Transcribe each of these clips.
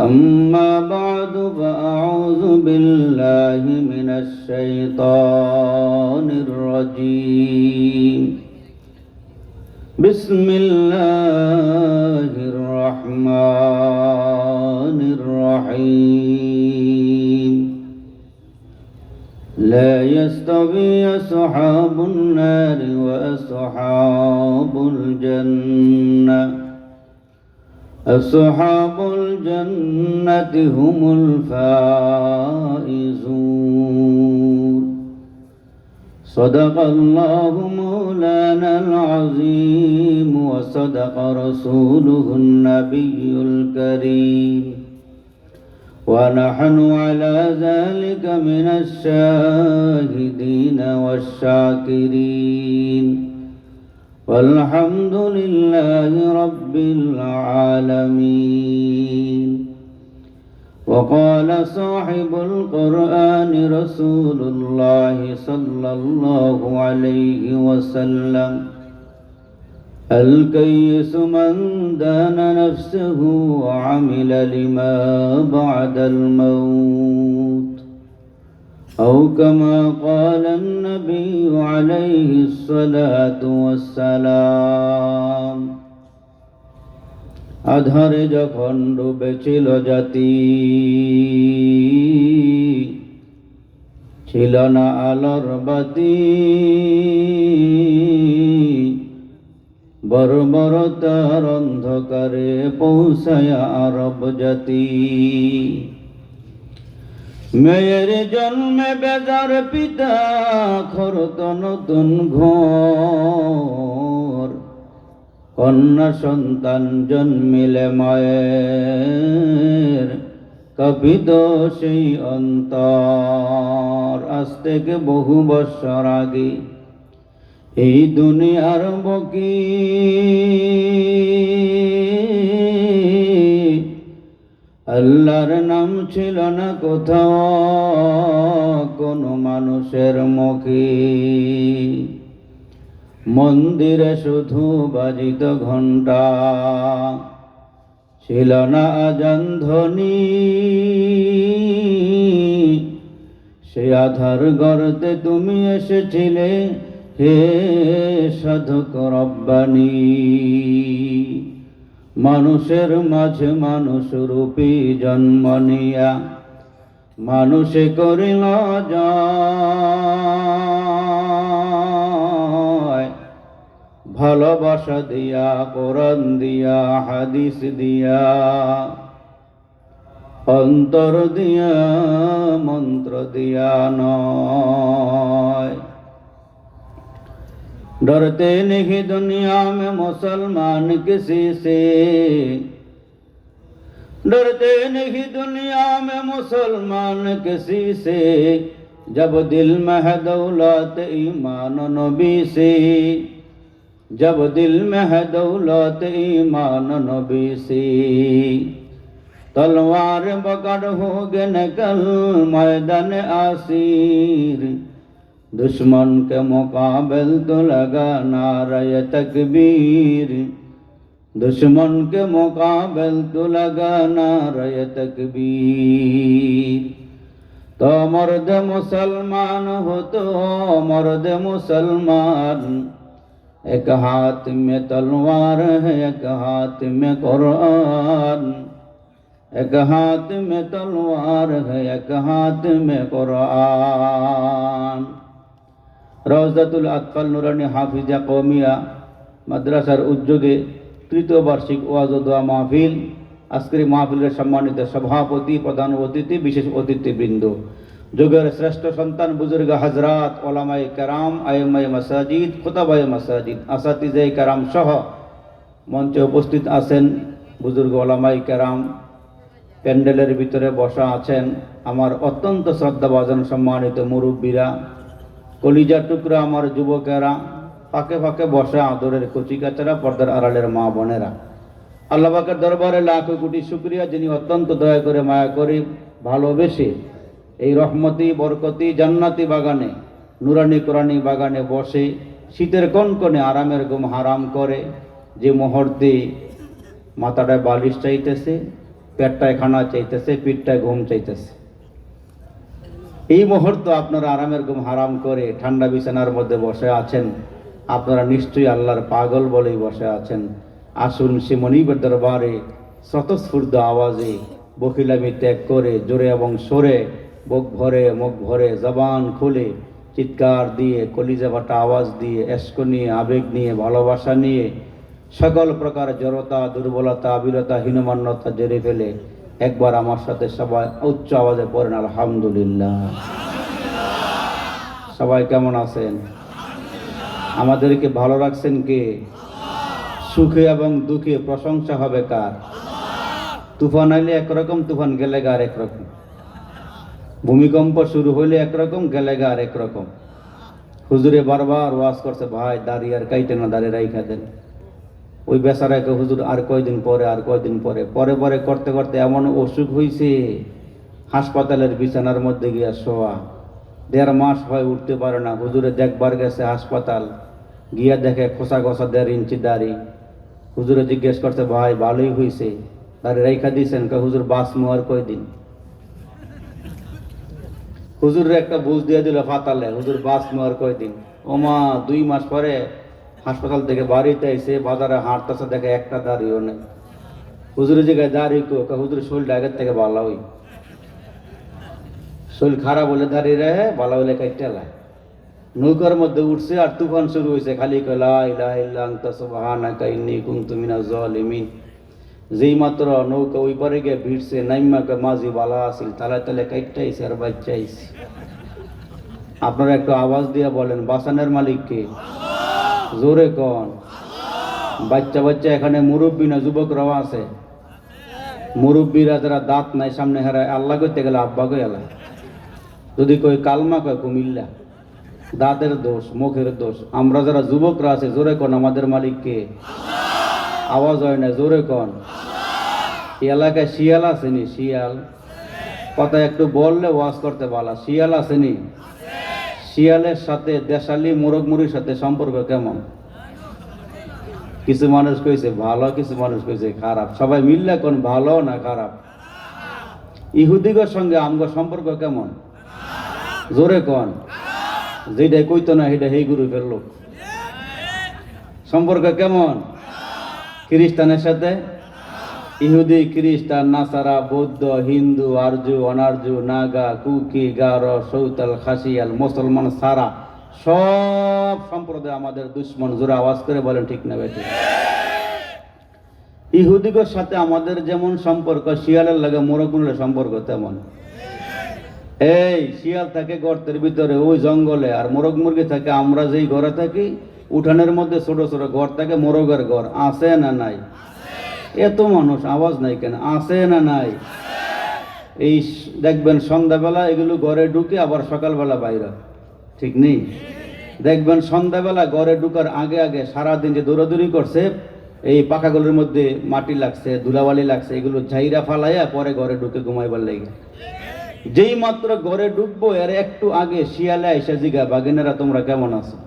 أما بعد فأعوذ بالله من الشيطان الرجيم بسم الله الرحمن الرحيم لا يستوي أصحاب النار وأصحاب الجنة أصحاب الجنة هم الفائزون صدق الله مولانا العظيم وصدق رسوله النبي الكريم ونحن على ذلك من الشاهدين والشاكرين والحمد لله رب العالمين وقال صاحب القرآن رسول الله صلى الله عليه وسلم الكيس من دان نفسه وعمل لما بعد الموت أو كما قال النبي عليه الصلاة والسلام আধারে যখন ডুবেছিল জাতি ছিল না আলোর বাতি বর্বরতার অন্ধকারে পৌঁছায় আরব জাতি মেয়ের জন্মে বেজার পিতা খরত নতুন ঘর কন্যা সন্তান জন্মিলে মায়ের কপিত সেই অন্তর আজ থেকে বহু বৎসর আগে এই দুনিয়ার বকি আল্লাহর নাম ছিল না কোথাও কোনো মানুষের মুখে মন্দিরে শুধু বাজিত ঘণ্টা ছিল না আজান ধ্বনি সে আধার গর্তে তুমি এসেছিলে হে সাধক রব্বানী মানুষের মাঝে মানুষ রূপী জন্ম নিয়া মানুষে করিল জয় ভালোবাসা দিয়া কোরআন দিয়া হাদিস দিয়া অন্তর দিয়া মন্ত্র দিয়া নয় डरते नहीं दुनिया में मुसलमान किसी से डरते नहीं दुनिया में मुसलमान किसी से जब दिल में है दौलत ईमान नबी से जब दिल में है दौलत ईमान नबी से तलवार पकड़ होगे निकल मैदान आसीर दुश्मन के मुकाबल तो लगा नारे तकबीर दुश्मन के मुकाबल तो लगा नारे तकबीर तो मर्द मुसलमान हो तो मर्द मुसलमान एक हाथ में तलवार है एक हाथ में कुरान एक हाथ में तलवार है एक हाथ में कुरान রওজাতুল আতফাল নুরানি হাফিজা কওমিয়া মাদ্রাসার উদ্যোগে তৃতীয় বার্ষিক ওয়াজ ও দোয়া মাহফিল আজকের মাহফিলের সম্মানিত সভাপতি প্রধান অতিথি বিশেষ অতিথিবৃন্দ যুগের শ্রেষ্ঠ সন্তান বুজুর্গ হযরত উলামায়ে কেরাম আইম্মায়ে মাসাজিদ খুতাবায়ে মাসাজিদ আসাতিজায়ে কেরাম সহ মঞ্চে উপস্থিত আছেন বুজুর্গ উলামায়ে কেরাম প্যান্ডেলের ভিতরে বসা আছেন আমার অত্যন্ত শ্রদ্ধাভাজন সম্মানিত মুরব্বীরা কলিজার টুকরা আমার যুবকেরা ফাঁকে ফাঁকে বসা আদরের কচিকাচারা পর্দার আড়ালের মা বোনেরা আল্লাহ পাকের দরবারে লাখো কোটি শুকরিয়া যিনি অত্যন্ত দয়া করে মায়া করে ভালোবেসে এই রহমতি বরকতি জান্নাতি বাগানে নুরানি কোরআনি বাগানে বসে শীতের কনকনে আরামের ঘুম হারাম করে যে মুহূর্তে মাথাটায় বালিশ চাইতেছে পেটটায় খানা চাইতেছে, পিঠটায় ঘুম চাইতেছে। এই মুহূর্তে আপনারা আরামের ঘুম হারাম করে ঠান্ডা বিছানার মধ্যে বসে আছেন। আপনারা নিশ্চয়ই আল্লাহর পাগল বলেই বসে আছেন। আসুন সে মনিবের দরবারে স্বতঃস্ফূর্ত আওয়াজে বকিলামি ত্যাগ করে জোরে এবং সরে বুক ভরে মুখ ভরে জবান খুলে চিৎকার দিয়ে কলিজা ফাটা আওয়াজ দিয়ে এশক নিয়ে আবেগ নিয়ে ভালোবাসা নিয়ে সকল প্রকার জড়তা দুর্বলতা বিরতা হীনমান্যতা জেরে ফেলে একবার আমার সাথে সবাই উচ্চ আওয়াজে পড়েন আলহামদুলিল্লাহ। সবাই কেমন আছেন? আমাদেরকে ভালো রাখছেন কে? সুখে এবং দুঃখে প্রশংসা হবে কার? তুফান আইলে একরকম, তুফান গেলে গা আরেক রকম। ভূমিকম্প শুরু হইলে একরকম, গেলে গা আরেক রকম। হুজুরে বারবার ওয়াজ করছে, ভাই দাড়ি আর কাইটে না, দাড়ি রাইখা দেন। ওই বেচারাকে হুজুর আর কয়দিন পরে, আর কয়দিন পরে, পরে পরে করতে করতে এমন অসুখ হয়েছে, হাসপাতালের বিছানার মধ্যে গিয়া শোয়া। 1.5 মাস হয়, উঠতে পারে না। হুজুরে দেখবার গেছে হাসপাতাল, গিয়া দেখে খোসা খোসা 1.5 ইঞ্চি দাড়ি। হুজুরে জিজ্ঞেস করছে, ভাই ভালোই হয়েছে, দাড়ি রাইখা দিয়েছেন? হুজুর বাঁচমু আর কয়দিন। হুজুরের একটা বুঝ দিয়ে দিল ফাতালে, হুজুর বাঁচমু আর কয়দিন। ওমা 2 মাস পরে হাসপাতাল থেকে বাড়িতে এসে বাজারে হাঁটতেছে, দেখে একটা দাড়িও নেই। হুজুরের জায়গায় দাড়ি কো? হুজুর শরীরটা আগের থেকে ভালো হই, শরীর খারাপ হলে দাঁড়িয়ে রহে, ভালো হলে কাইটা লাই। নৌকার মধ্যে উঠছে আর তুফান শুরু হয়েছে, খালি কয় লা ইলাহা ইল্লা আনতা সুবহানাকা ইন্নী কুনতু মিনাজ জালিমিন। যেই মাত্র নৌকা ওই পারে গিয়ে ভিড়ছে, নাইমাকে মাঝি বালা আসিল, তালে তালে কাইটাইছে আর বাচ্চাইছে। আপনারা একটু আওয়াজ দিয়ে বলেন, বাসানের মালিক কে? জোরে কন। বাচ্চা বাচ্চা এখানে মুরব্বী না যুবকরাও আছে। মুরব্বীরা যারা দাঁত নাই সামনে হারায়, আল্লাহ করতে গেলে আব্বা কই এলায়, যদি কই কালমা কয় কুমিল্লা। দাঁতের দোষ, মুখের দোষ। আমরা যারা যুবকরা আছে, জোরে কন আমাদের মালিক কে? আওয়াজ হয় না, জোরে কন। এই এলাকায় শিয়াল আসেনি? শিয়াল কথা একটু বললে ওয়াজ করতে বলা। শিয়াল আসেনি? শিয়ালের সাথে দেশালি মোরগ মুড়ির সাথে সম্পর্ক কেমন? কিছু মানুষ কইছে ভালো, কিছু মানুষ কইছে খারাপ। সবাই মিললে কোন ভালো না খারাপ? ইহুদিগর সঙ্গে আমগো সম্পর্ক কেমন? জোরে কন। যেটা কইতো না সেটা হেই গুরু ফেললো। সম্পর্ক কেমন? খ্রিস্টানের সাথে ইহুদি, খ্রিস্টান, নাসারা, বৌদ্ধ, হিন্দু, আর্য, অনার্য, নাগা, কুকি, গারো, সৌতাল, খাসিয়াল, মুসলমান সারা সব সম্প্রদায় আমাদের দুশ্মন। জোরে আওয়াজ করে বলেন ঠিক না বেঠিক? ইহুদিগর সাথে আমাদের যেমন সম্পর্ক, শিয়ালের লাগে মোরগুনের সম্পর্ক তেমন। এই শিয়াল থাকে গর্তের ভিতরে ওই জঙ্গলে, আর মোরগ মুরগি থাকে আমরা যেই ঘরে থাকি উঠানের মধ্যে ছোট ছোট ঘর থাকে, মোরগের ঘর। আছে না নাই? এত মানুষ, আওয়াজ নাই কেন? আছে না নাই? এই দেখবেন সন্ধ্যাবেলা এগুলো ঘরে ঢুকে, আবার সকালবেলা বাইরে, ঠিক নেই? দেখবেন সন্ধ্যাবেলা ঘরে ঢুকার আগে আগে সারাদিন যে দৌড়াদৌড়ি করছে, এই পাখাগুলোর মধ্যে মাটি লাগছে, ধুলাবালি লাগছে, এগুলো ঝাইরা ফালাইয়া পরে ঘরে ঢুকে ঘুমাইবার লাগে। যেই মাত্র ঘরে ঢুকবো এর একটু আগে শিয়ালে এসে জিগা, বাগিনারা তোমরা কেমন আছো?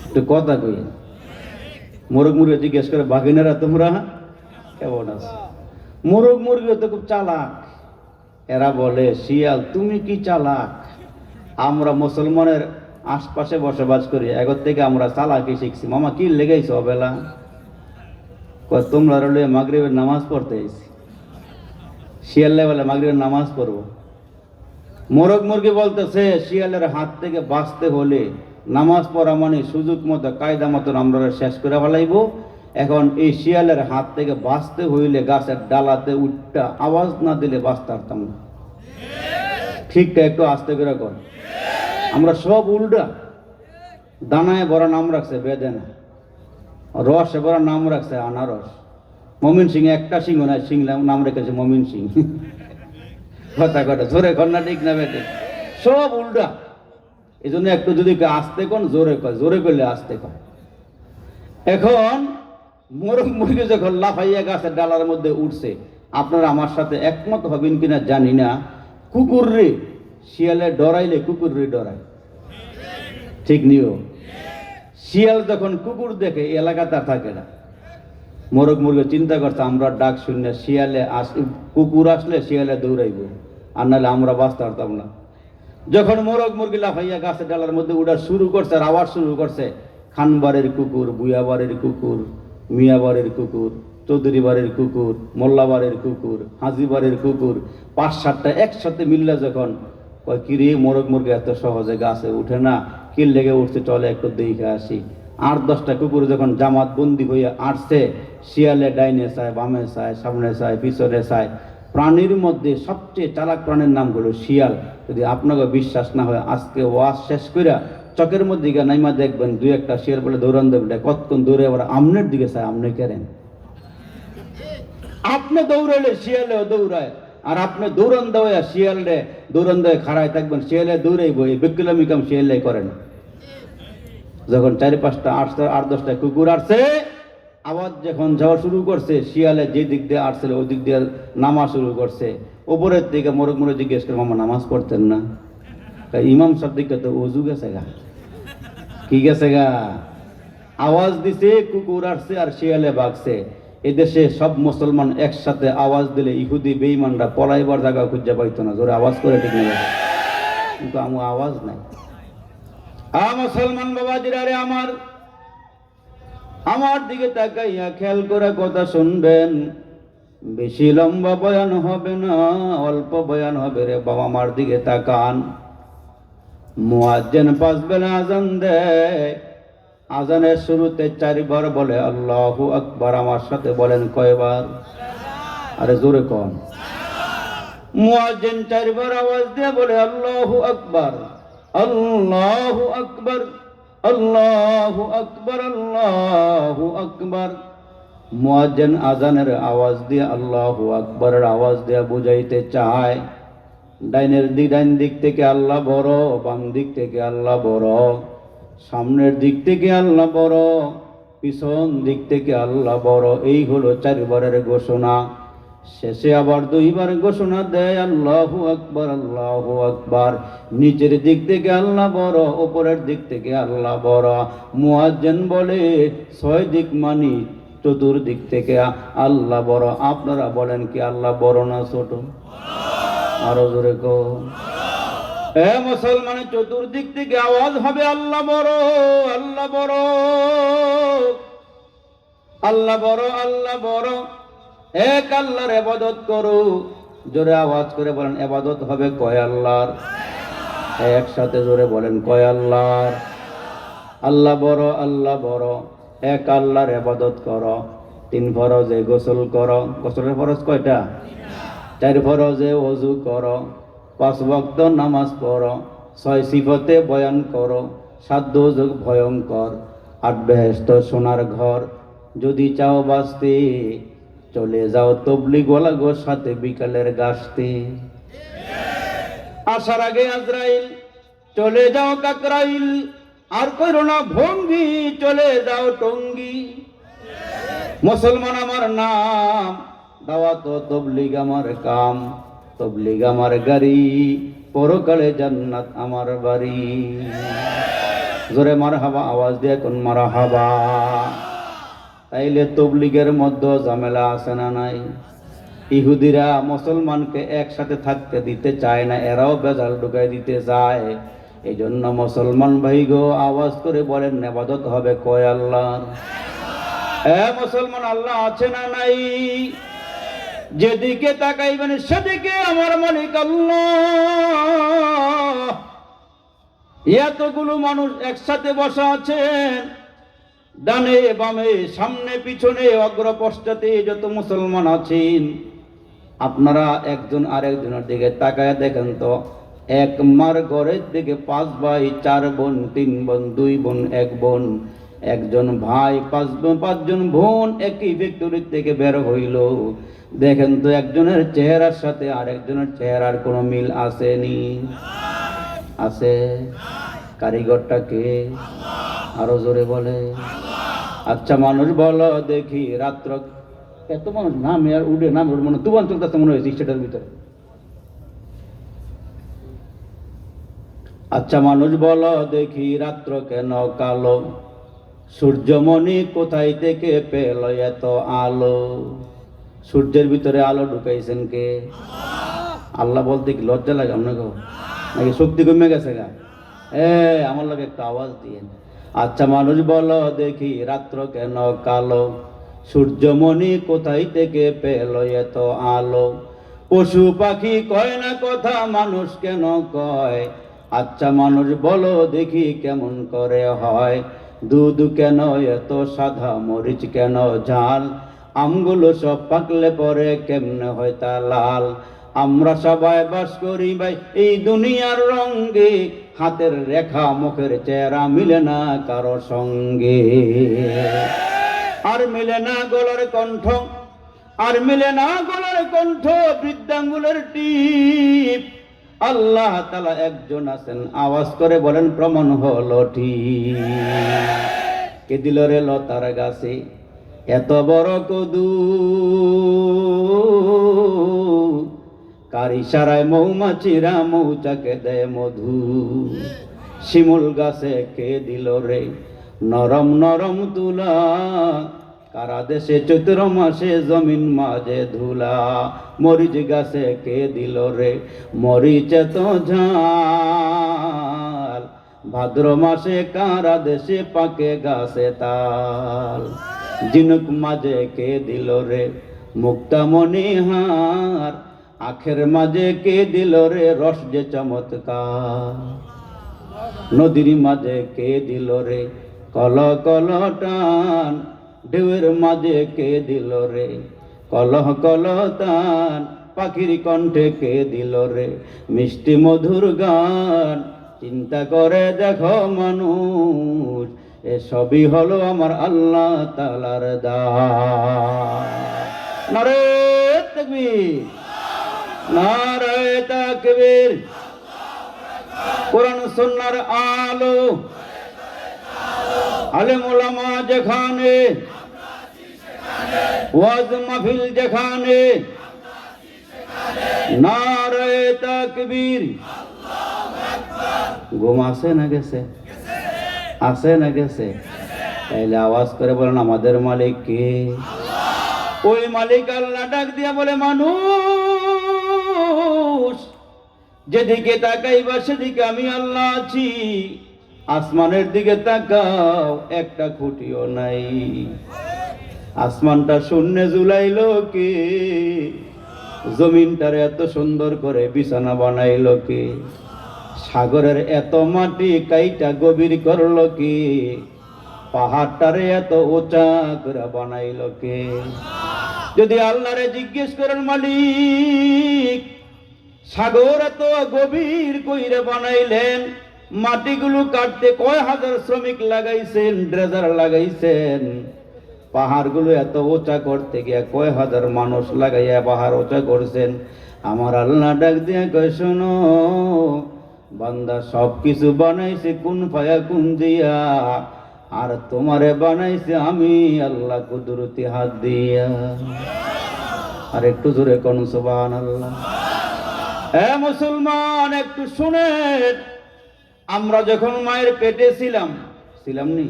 একটু কথা কই। মোরগ মুরগি জিজ্ঞেস করে, বাগিনারা তোমরা কেমন আছো? মোরগ মুরগি তো খুব চালাক। এরা বলে, শিয়াল তুমি কি চালাক? আমরা মুসলমানের আশপাশে বসবাস করি, এগর থেকে আমরা চালাকি শিখছি। মামা কি লেগেছ বেলা? তোমরা রলে মাগরিবের নামাজ পড়তে এসেছি। শিয়ালে বলে মাগরিবের নামাজ পড়বো। মোরগ মুরগি বলতেছে, শিয়ালের হাত থেকে বাঁচতে হলে নামাজ পড়া মানে সুযোগ মতো কায়দা মতন আমরা শেষ করে ফেলাইব। এখন এই শিয়ালের হাত থেকে বাঁচতে হইলে গাছের ডালাতে উঠটা আওয়াজ না দিলে বাঁচতে পারতাম না। ঠিকটা একটু আস্তে করে কর। আমরা সব উল্টা। দানায় ভরা নাম রাখছে বেদেনা, রসে ভরা নাম রাখছে আনারস। মমিন সিং একটা সিংহ নাই, সিং নাম রেখেছে মমিন সিং। কথা কথা জোরে কর না, ঠিক না বেটে? সব উল্টা। এই জন্য একটু যদি আস্তে কন, জোরে কয়, জোরে করলে আস্তে কয়। এখন মোরগ মুরগি যখন লাফাইয়া গাছের ডালার মধ্যে উঠছে, আপনারা আমার সাথে একমত হবেন কিনা জানি না, কুকুর রে শিয়ালে ডরাইলে কুকুর রে ডরায়, ঠিক নিও। শিয়াল যখন কুকুর দেখে এলাকা তার থাকে না, মোরগ মুরগি চিন্তা করছে আমরা ডাক শুনে শিয়ালে কুকুর আসলে শিয়ালে দৌড়াইব, আর নাহলে আমরা বাঁচতে পারতাম না। যখন মোরগ মুরগি লাফাইয়া গাছের ডালার মধ্যে উড়া শুরু করছে আর আওয়াজ শুরু করছে, খানবাড়ির কুকুর, বুয়াবাড়ির কুকুর, মিয়াবাড়ির কুকুর, চৌধুরী বাড়ির কুকুর, মোল্লাবাড়ির কুকুর, হাজিবাড়ির কুকুর, 5-7টা একসাথে মিললে যখন কয় কিরে মোরগ মুরগি এত সহজে গাছে উঠে না, কি লেগে উঠছে, চলে একটু দেখে আসি। 8-10টা কুকুর যখন জামাত বন্দি হইয়া আসছে, শিয়ালে ডাইনে চায়, বামে চায়, সামনে চায়, পিছনে চায়। প্রাণীর মধ্যে সবচেয়ে চালাক প্রাণীর নাম হলো শিয়াল। যদি আপনাকে বিশ্বাস না হয়, আজকে ওয়াজ শেষ কইরা চকের মধ্যে গিয়ে নাইমা দেখবেন 2-1টা শিয়াল বলে দৌড়ান দেবেন, কতক্ষণ দৌড়ে আবার আমনের দিকে চায়, আমনে কেরেন। আপনি দৌড়াইলে শিয়ালেও দৌড়ায়, আর আপনি দৌড়ান দেওয়া শিয়ালে দৌড়ান দেওয়া খাড়ায় থাকবেন, শিয়ালে দৌড়াইব, এই বিক্রমি কাম শিয়ালে করেন। যখন 4-5টা 8-10টা কুকুর আসছে, আওয়াজ যখন যাওয়া শুরু করছে, শিয়ালে যে দিক দিয়ে আসছিল ওই দিক দিয়ে নামা শুরু করছে। ওপরের দিকে মোরগ মোরগ জিজ্ঞেস করে, মামা নামাজ পড়তেন না? ইমাম সাহেব দিকে তো অজু গেছে গা, কি গেছে গা। আওয়াজ দিছে, কুকুর আসছে আর শিয়ালে ভাগছে। এদেশে সব মুসলমান একসাথে আওয়াজ দিলে ইহুদি বেঈমানরা পলাইবার জায়গা খুঁজে পাইতো না, জোরে আওয়াজ করে ঠিক না, কিন্তু আমার আওয়াজ নাই। মুসলমান বাবাজিরা রে আমার দিকে তাকাইয়া খেয়াল করে কথা শুনবেন। বেশি লম্বা বয়ান হবে না, অল্প বয়ান হবে রে বাবা, আমার দিকে তাকান। মুয়াজ্জিন 5 বেলা আজান দেয়, আজানের শুরুতে 4 বার বলে আল্লাহু আকবার। আমার সাথে বলেন কয়বার? আরে জোরে কোন। মুয়াজ্জিন 4 বার আওয়াজ দিয়ে বলে আল্লাহু আকবার, আল্লাহু আকবার, আল্লাহু আকবার, আল্লাহু আকবার। মুয়াজ্জিন আজানের আওয়াজ দিয়ে আল্লাহু আকবারের আওয়াজ দিয়ে বুঝাইতে চায় ডাইন দিক থেকে আল্লাহ বড়, বাম দিক থেকে আল্লাহ বড়, সামনের দিক থেকে আল্লাহ বড়, পিছন দিক থেকে আল্লাহ বড়। এই হলো 4 বারের ঘোষণা। শেষে আবার 2 বার ঘোষণা দেয় আল্লাহু আকবার, আল্লাহু আকবার। নিচের দিক থেকে আল্লাহ বড়, উপরের দিক থেকে আল্লাহ বড়। মুয়াজ্জিন বলে 6 দিক মানি চতুর্দিক থেকে আল্লাহ বড়। আপনারা বলেন কি আল্লাহ বড় না ছোট? আরো জোরে কো। মুসলমান, চতুর্দিক থেকে আওয়াজ হবে আল্লাহ বড়, আল্লাহ বড়, আল্লাহ বড়, আল্লাহ বড়। এক আল্লাহর ইবাদত করো। জোরে আওয়াজ করে বলেন ইবাদত হবে কয় আল্লাহর? একসাথে জোরে বলেন কয় আল্লাহর? আল্লাহ বড়, আল্লাহ বড়। এক আল্লাহর ইবাদত করো। 3 ফরজে গোসল করো। গোসলের ফরজ কয়টা? 4 ফরজে ওযু করো। 5 ওয়াক্ত নামাজ পড়ো। 6 সিফতে বয়ান করো। 7 দোজখ ভয়ঙ্কর। 8 বেহেশত সোনার ঘর। যদি চাও বাঁচতে চলে যাও তবলিগওয়ালা গোর সাথে বিকালের গাছতে। আসার আগে আজরাইল, চলে যাও কাকরাইল। আর কইরো না ভঙ্গি, চলে যাও টঙ্গি। মুসলমান আমার নাম, দাওয়াত তবলিগ আমার কাম। তবলিগ আমার গাড়ি, পরকালে জান্নাত আমার বাড়ি। জোরে মারহাবা আওয়াজ দিয়ে কোন মারহাবা। তাইলে তবলিগের মধ্যে ঝামেলা আছে না নাই? ইহুদিরা মুসলমানকে একসাথে থাকতে দিতে চায় না, এরাও বেজাল ঢুকাই দিতে চায়। এই জন্য মুসলমান ভাই গো, আওয়াজ করে বলেন ইবাদত হবে কয় আল্লাহর? মুসলমান, আল্লাহ আছে না নাই? যেদিকে তাকাইবেন সেদিকে আমার মালিক আল্লাহ। এতগুলো মানুষ একসাথে বসা আছেন, ডানে বামে, সামনে পিছনে, অগ্র পশ্চাতে যত মুসলমান আছেন, আপনারা একজন আরেকজনের দিকে তাকায় দেখেন তো। এক মার ঘরের দিকে 5 ভাই, 4 বোন, 3 বোন, 2 বোন, 1 বোন, একজন ভাই, 5 জন বোন একই ফ্যাক্টরি থেকে বের হইল। দেখেন তো একজনের চেহারার সাথে আরেকজনের চেহারার কোনো মিল আসেনি? আছে? কারিগরটা কে? আরো জোরে বলে। আচ্ছা মানুষ বলো দেখি, রাত্র এত মানুষ নামে আর উঠে নামে মনে তুফান চলতেছে মনে হয়েছে স্টেটের ভিতরে। আচ্ছা মানুষ বলো দেখি, রাত্র কেন কালো? সূর্যমণি কোথায় থেকে পেল এত আলো? সূর্যের ভিতরে আলো ঢুকাইছেন কে? আল্লাহ বলতে কি লজ্জা লাগে আপনাকে? নাকি শক্তি কমে গেছে গা? আমার লোক একটা আওয়াজ দিয়ে। আচ্ছা মানুষ বলো দেখি, রাত্র কেন কালো? সূর্যমণি কোথায় থেকে পেল এত আলো? পশু পাখি কয় না কথা, মানুষ কেন কয়? আচ্ছা মানুষ বলো দেখি কেমন করে হয়? দুধ কেন এত সাদা, মরিচ কেন ঝাল? আমগুলো সব পাকলে পরে কেমনে হয় তা লাল? আমরা সবাই বাস করি ভাই এই দুনিয়ার রঙ্গে, হাতের রেখা মুখের চেহারা মিলে না কারো সঙ্গে। আর মিলে না গলার কণ্ঠ, আর মিলে না গলার কণ্ঠ, বৃদ্ধাঙ্গুলের টিপ। আল্লাহ তাআলা একজন আছেন, আওয়াজ করে বলেন প্রমাণ হলো ঠিক। কে দিল রে লতার গাছে এত বড় কদু? কার ইশারায় মৌমাছিরা মৌচাকে দেয় মধু? শিমুল গাছে কে দিল রে নরম নরম তুলা? কারা দেশে চৈত্র মাসে জমিন মাঝে ধুলা? মরিচ গাছে কে দিল রে মরিচে তো ঝাল? ভাদ্র মাসে কারা দেশে পাকে গাছে তাল? ঝিনুক মাঝে কে দিল রে মুক্তা মণিহার? আখের মাঝে কে দিল রে রস যে চমৎকার? নদীর মাঝে কে দিল রে কল কল টান? ঢেউয়ের মাঝে কে দিল রে কলহ কল তান? পাখির কণ্ঠে কে দিল রে মিষ্টি মধুর গান? চিন্তা করে দেখো মানুষ, এসবই হলো আমার আল্লাহ তাআলার দান। নারে তাকবীর, নারে তাকবীর। কোরআন সুন্নাহর আলো, আলেম ওলামা যেখানে, ওয়াজ মাহফিল যেখানে, নারে তাকবীর। ঘুম আসে না গেছে? আসে না গেছে? তাইলে আওয়াজ করে বলেন আমাদের মালিক কে? ওই মালিক আল্লাহ ডাক দিয়া বলে, মানুষ যেদিকে তাকাইবা সেদিকে আমি আল্লাহ আছি। আসমানের দিকে তাকাও, একটা খুঁটিও নাই। আসমানটা শূন্যে ঝুলাইল কে? জমিনটারে এত সুন্দর করে বিছানা বানাইল কে? সাগরের এত মাটি কাইটা গভীর করলো কে? পাহাড়টারে এত উঁচা করে বানাইল কে? যদি আল্লাহরে জিজ্ঞেস করেন মালিক সাগর এত গভীর কইরে বানাইলেন, মাটিগুলো কাটতে কয় হাজার শ্রমিক লাগাইছেন, ড্রেজার লাগাইছেন? পাহাড়গুলো এত উঁচা করতে গিয়া কয় হাজার মানুষ লাগাইয়া পাহাড় উঁচা করছেন? আমার আল্লাহ ডাক দিয়া কয়, শোনো বান্দা, সব কিছু বানাইছে কোন ফায়া কোন দিয়া, আর তোমারে বানাইছে আমি আল্লাহ কুদরতি হাত দিয়া। আর একটু জোরে কোন সুবহানাল্লাহ। মুসলমান একটু শুনেন, আমরা যখন মায়ের পেটে ছিলাম, ছিলাম নি?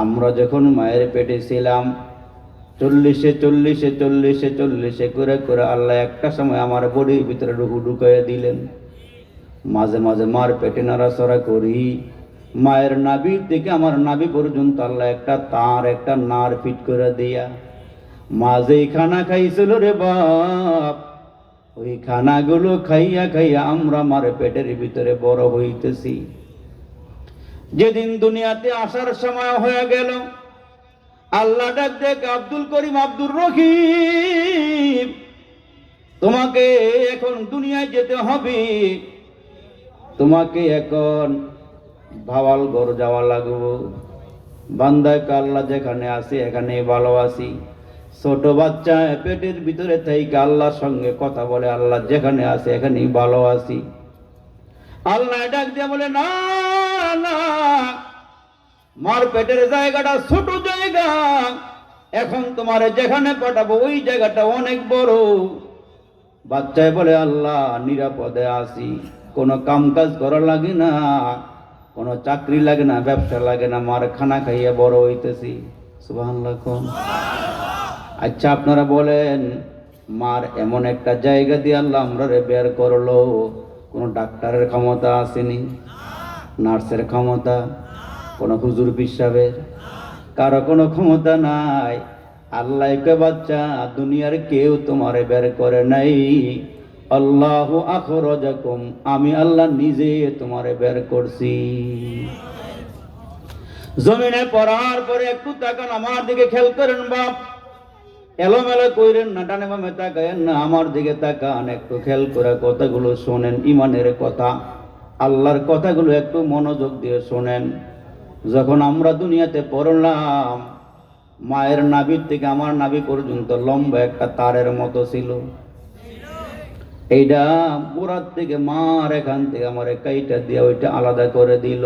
আমরা যখন মায়ের পেটে ছিলাম, 40 করে করে আল্লাহ একটা সময় আমার বডির ভিতরে রুহু ঢুকাইয়া দিলেন। মাঝে মাঝে মার পেটে নাড়াচড়া করি, মায়ের নাভি থেকে আমার নাভি পর্যন্ত আল্লাহ একটা তার একটা নার ফিট করে দিয়া, মাঝেই খানা খাইছিল রে বাপ, ওই খানাগুলো খাইয়া খাইয়া আমরা মার পেটের ভিতরে বড় হইতেছি। যেদিন দুনিয়াতে আসার সময় হয়ে গেল, আল্লাহ ডাক দেখ, আব্দুল করিম আব্দুর রহিম, তোমাকে এখন দুনিয়ায় যেতে হবে, তোমাকে এখন ভাওয়াল ঘর যাওয়া লাগবো। বান্দায় আল্লাহ যেখানে আসি এখানে ভালো আছি। ছোট বাচ্চা পেটের ভিতরে থেকে আল্লাহর সঙ্গে কথা বলে, আল্লাহ যেখানে আছে এখানেই ভালো আছি। আল্লাহ ডাক দিয়ে বলে, না না, মার পেটের জায়গাটা ছোট জায়গা, এখন তোমার যেখানে পাঠাবো ওই জায়গাটা অনেক বড়। বাচ্চায় বলে, আল্লাহ নিরাপদে আছি, কোনো কাম কাজ করা লাগে না, কোনো চাকরি লাগে না, ব্যবসা লাগে না, মার খানা খাইয়া বড় হইতেছি। সুবহানাল্লাহ কোন। আচ্ছা আপনারা বলেন, মার এমন একটা জায়গা দিয়ে আল্লাহ আমরা বের করলো, কোনো ডাক্তারের ক্ষমতা আসেনি, নার্সের ক্ষমতা, কোনো হুজুর পিসাবের, কারো কোনো ক্ষমতা নাই। আল্লাহ কে বাচ্চা, দুনিয়ার কেউ তোমারে বের করে নাই। আল্লাহু আখরাজাকুম, আমি আল্লাহ নিজে তোমারে বের করছি। জমিনে পড়ার পরে একটু তাকান, আমার দিকে খেয়াল করেন বাপ, এলোমেলো কইরেন না, ডানে বামে তাকায়েন না, আমার দিকে তাকান, একটু খেয়াল করে কথাগুলো শোনেন, ইমানের কথা, আল্লাহর কথাগুলো একটু মনোযোগ দিয়ে শোনেন। যখন আমরা দুনিয়াতে পড়লাম, মায়ের নাভির থেকে আমার নাভি পর্যন্ত লম্বা একটা তারের মতো ছিল। এইটা পুরার থেকে মার এখান থেকে আমার কাইটা দিয়ে ওইটা আলাদা করে দিল।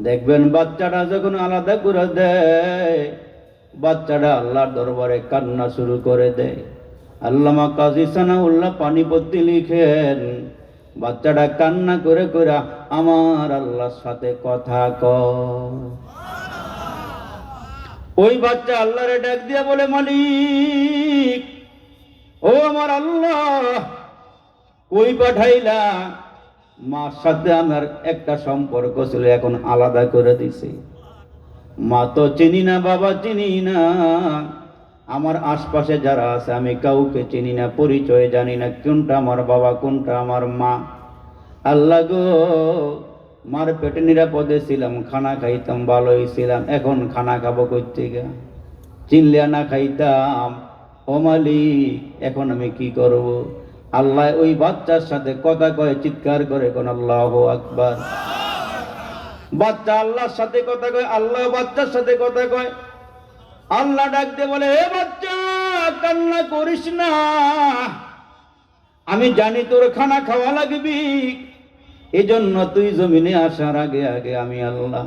দেখবেন বাচ্চাটা যখন আলাদা করে দেয়, বাচ্চাটা আল্লাহর দরবারে কান্না শুরু করে দেয়। আল্লামা কাজী সানাউল্লাহ পানিপত্তি লিখেন, বাচ্চাটা কান্না করে করে আমার আল্লাহর সাথে কথা কয়। ওই বাচ্চা আল্লাহরে ডাক দিয়া বলে, মালিক ও আমার আল্লাহ, কই পাঠাইলা? মার সাথে আমার একটা সম্পর্ক ছিল, এখন আলাদা করে দিছি। মা তো চিনি না, বাবা চিনি না, আমার আশপাশে যারা আছে আমি কাউকে চিনি না, পরিচয় জানি না, কোনটা আমার বাবা কোনটা আমার মা। আল্লাহ গো, মার পেটে নিরাপদে ছিলাম, খানা খাইতাম, ভালোই ছিলাম, এখন খানা খাবো কই থেকে? চিনলে না খাইতাম। ও মালিক, এখন আমি কি করব? আল্লাহ ওই বাচ্চার সাথে কথা কয়, চিৎকার করে কোন আল্লাহু আকবার। বাচ্চা আল্লাহর সাথে কথা কয়, আল্লাহ বাচ্চার সাথে কথা কয়। আল্লাহ ডাক দিয়ে বলে, এ বাচ্চা কান্না করিস না, আমি জানি তোর খানা খাওয়া লাগবি, এজন্য তুই জমিনে আসার আগে আগে আমি আল্লাহ